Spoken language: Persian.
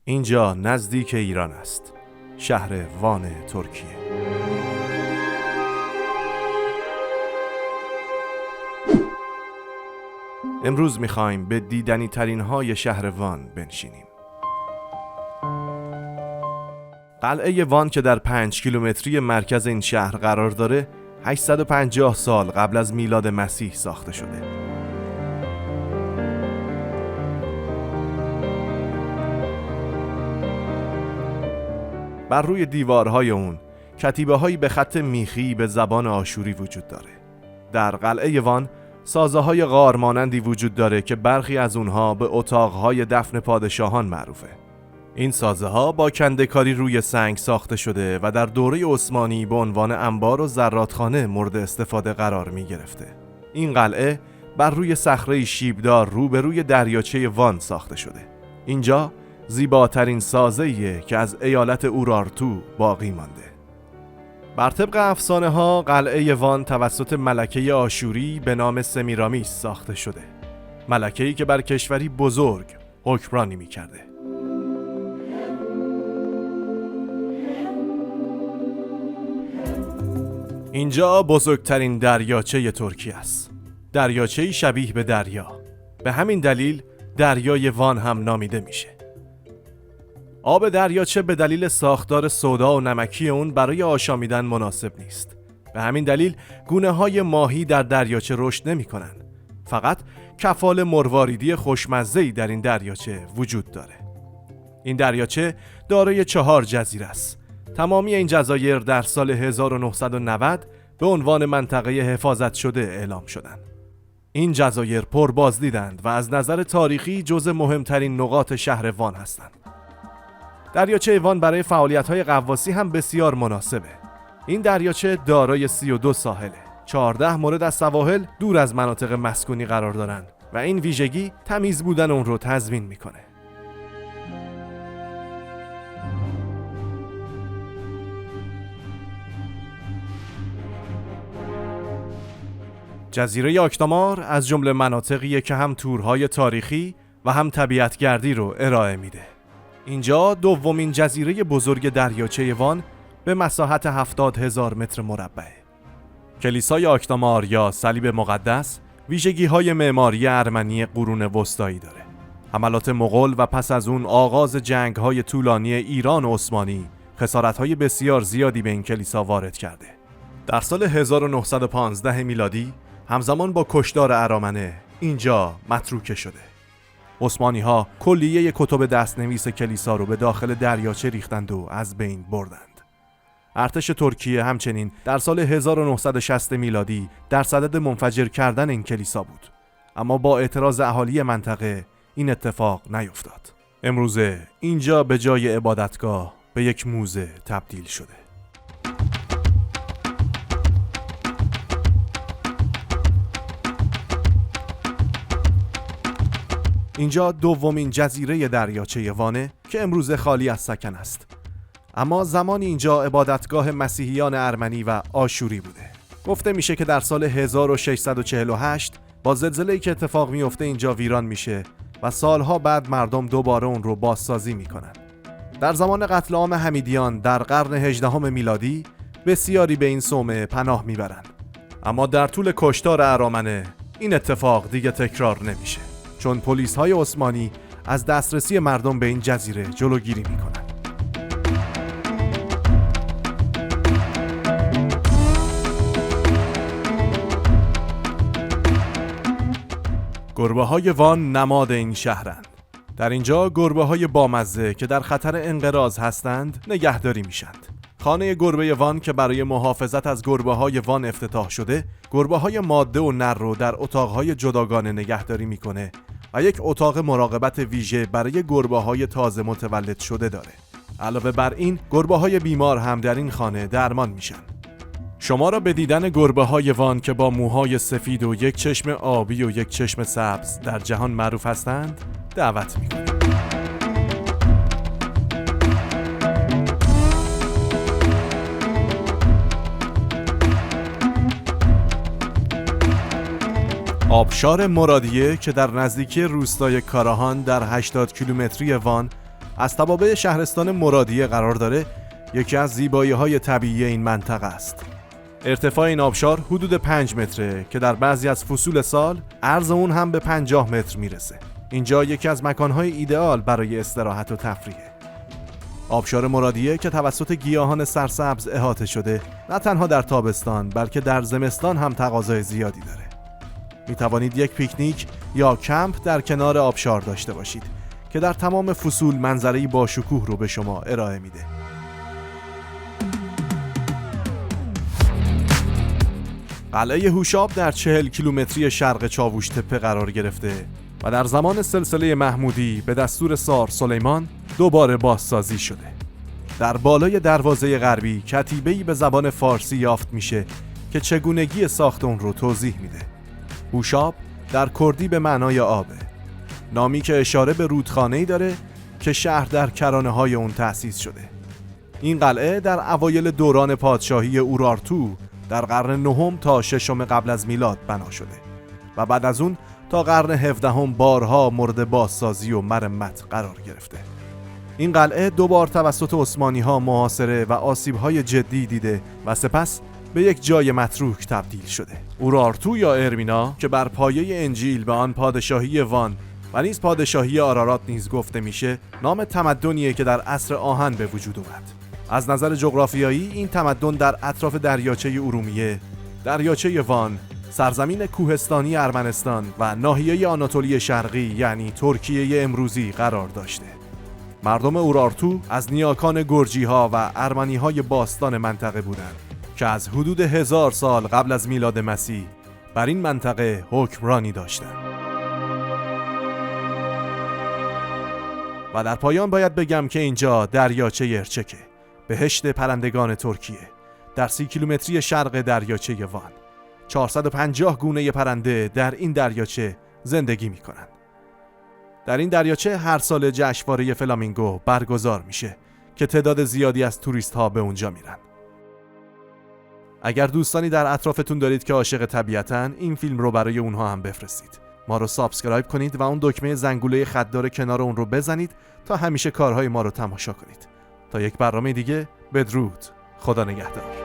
اینجا نزدیک ایران است، شهر وان ترکیه. امروز می‌خوایم به دیدنی ترین های شهر وان بنشینیم. قلعه وان که در 5 کیلومتری مرکز این شهر قرار داره 850 سال قبل از میلاد مسیح ساخته شده. بر روی دیوارهای اون کتیبه‌هایی به خط میخی به زبان آشوری وجود داره. در قلعه وان سازه‌های غار مانندی وجود داره که برخی از اونها به اتاق‌های دفن پادشاهان معروفه. این سازه‌ها با کنده‌کاری روی سنگ ساخته شده و در دوره عثمانی به عنوان انبار و زرادخانه مورد استفاده قرار می‌گرفته. این قلعه بر روی صخره شیبدار روبروی دریاچه وان ساخته شده. اینجا زیباترین سازه‌ایه که از ایالت اورارتو باقی مانده. بر طبق افسانه‌ها قلعه وان توسط ملکه آشوری به نام سمیرامیس ساخته شده. ملکه‌ای که بر کشوری بزرگ حکمرانی می‌کرده. اینجا بزرگترین دریاچه ترکیه است. دریاچه‌ای شبیه به دریا. به همین دلیل دریای وان هم نامیده میشه. آب دریاچه به دلیل ساختار سودا و نمکی اون برای آشامیدن مناسب نیست. به همین دلیل گونه‌های ماهی در دریاچه رشد نمی‌کنن. فقط کفال مرواریدی خوشمزه‌ای در این دریاچه وجود داره. این دریاچه دارای 4 جزیره است. تمامی این جزایر در سال 1990 به عنوان منطقه حفاظت شده اعلام شدند. این جزایر پربازدیدند و از نظر تاریخی جزو مهمترین نقاط شهر وان هستند. دریاچه وان برای فعالیت‌های غواصی هم بسیار مناسبه. این دریاچه دارای 32 ساحله. 14 مورد از سواحل دور از مناطق مسکونی قرار دارند و این ویژگی تمیز بودن اون رو تضمین میکنه. جزیره آکتامار از جمله مناطقیه که هم تورهای تاریخی و هم طبیعتگردی رو ارائه میده. اینجا دومین جزیره بزرگ دریاچه وان به مساحت 70,000 متر مربعه. کلیسای آکتامار یا صلیب مقدس ویژگی‌های معماری ارمنی قرون وسطایی داره. حملات مغول و پس از اون آغاز جنگ‌های طولانی ایران و عثمانی خسارت‌های بسیار زیادی به این کلیسا وارد کرده. در سال 1915 میلادی همزمان با کشتار ارامنه اینجا متروکه شده. عثمانی‌ها کلیه کتب دستنویس کلیسا رو به داخل دریاچه ریختند و از بین بردند. ارتش ترکیه همچنین در سال 1960 میلادی در صدد منفجر کردن این کلیسا بود، اما با اعتراض اهالی منطقه این اتفاق نیفتاد. امروزه اینجا به جای عبادتگاه به یک موزه تبدیل شده. اینجا دومین جزیره دریاچه وانه که امروزه خالی از سکن است. اما زمانی اینجا عبادتگاه مسیحیان ارمنی و آشوری بوده. گفته میشه که در سال 1648 با زلزله‌ای که اتفاق میفته اینجا ویران میشه و سالها بعد مردم دوباره اون رو بازسازی میکنن. در زمان قتل عام حمیدیان در قرن 18 میلادی بسیاری به این صومعه پناه میبرن. اما در طول کشتار ارامنه این اتفاق دیگه تکرار نمیشه، چون پلیس‌های عثمانی از دسترسی مردم به این جزیره جلوگیری میکنن. گربه‌های وان نماد این شهرند. در اینجا گربه‌های بامزه که در خطر انقراض هستند نگهداری میشند. خانه گربه وان که برای محافظت از گربه‌های وان افتتاح شده، گربه‌های ماده و نر رو در اتاق‌های جداگانه نگهداری میکنه و یک اتاق مراقبت ویژه برای گربه‌های تازه متولد شده داره. علاوه بر این، گربه‌های بیمار هم در این خانه درمان میشن. شما را به دیدن گربه‌های وان که با موهای سفید و یک چشم آبی و یک چشم سبز در جهان معروف هستند دعوت میکنم. آبشار مرادیه که در نزدیکی روستای کاراهان در 80 کیلومتری وان از توابع شهرستان مرادیه قرار داره، یکی از زیبایی‌های طبیعی این منطقه است. ارتفاع این آبشار حدود 5 متره که در بعضی از فصول سال عرض اون هم به 50 متر میرسه. اینجا یکی از مکانهای ایدئال برای استراحت و تفریحه. آبشار مرادیه که توسط گیاهان سرسبز احاطه شده، نه تنها در تابستان بلکه در زمستان هم تقاضای زیادی داره. می توانید یک پیکنیک یا کمپ در کنار آبشار داشته باشید که در تمام فصول منظره‌ای با شکوه رو به شما ارائه میده. قلعه هوشاب در 40 کیلومتری شرق چاووش تپه قرار گرفته و در زمان سلسله محمودی به دستور سار سلیمان دوباره بازسازی شده. در بالای دروازه غربی کتیبه‌ای به زبان فارسی یافت میشه که چگونگی ساخت اون رو توضیح میده. هوشاب در کردی به معنای آبه، نامی که اشاره به رودخانه‌ای داره که شهر در کرانه‌های اون تأسیس شده. این قلعه در اوایل دوران پادشاهی اورارتو در قرن 9 تا 6 قبل از میلاد بنا شده و بعد از اون تا قرن 17 بارها مورد بازسازی و مرمت قرار گرفته. این قلعه 2 بار توسط عثمانی‌ها محاصره و آسیب‌های جدی دیده و سپس به یک جای متروک تبدیل شده. اورارتو یا ارمینا که بر پایه انجیل به آن پادشاهی وان و نیز پادشاهی آرارات نیز گفته میشه، نام تمدنیه که در عصر آهن به وجود اومد. از نظر جغرافیایی این تمدن در اطراف دریاچه ارومیه، دریاچه وان، سرزمین کوهستانی ارمنستان و ناحیه آناتولی شرقی یعنی ترکیه امروزی قرار داشته. مردم اورارتو از نیاکان گرجی‌ها و ارمنی‌های باستان منطقه بودند که از حدود 1000 سال قبل از میلاد مسیح بر این منطقه حکمرانی داشتند. و در پایان باید بگم که اینجا دریاچه ارچکه، بهشت پرندگان ترکیه، در 30 کیلومتری شرق دریاچه وان. 450 گونه پرنده در این دریاچه زندگی می‌کنند. در این دریاچه هر سال جشنواره فلامینگو برگزار میشه که تعداد زیادی از توریست ها به اونجا میرن. اگر دوستانی در اطرافتون دارید که عاشق طبیعتن، این فیلم رو برای اونها هم بفرستید. ما رو سابسکرایب کنید و اون دکمه زنگوله خطدار کنار اون رو بزنید تا همیشه کارهای ما رو تماشا کنید. تا یک برنامه دیگه، بدرود. خدا نگهدار.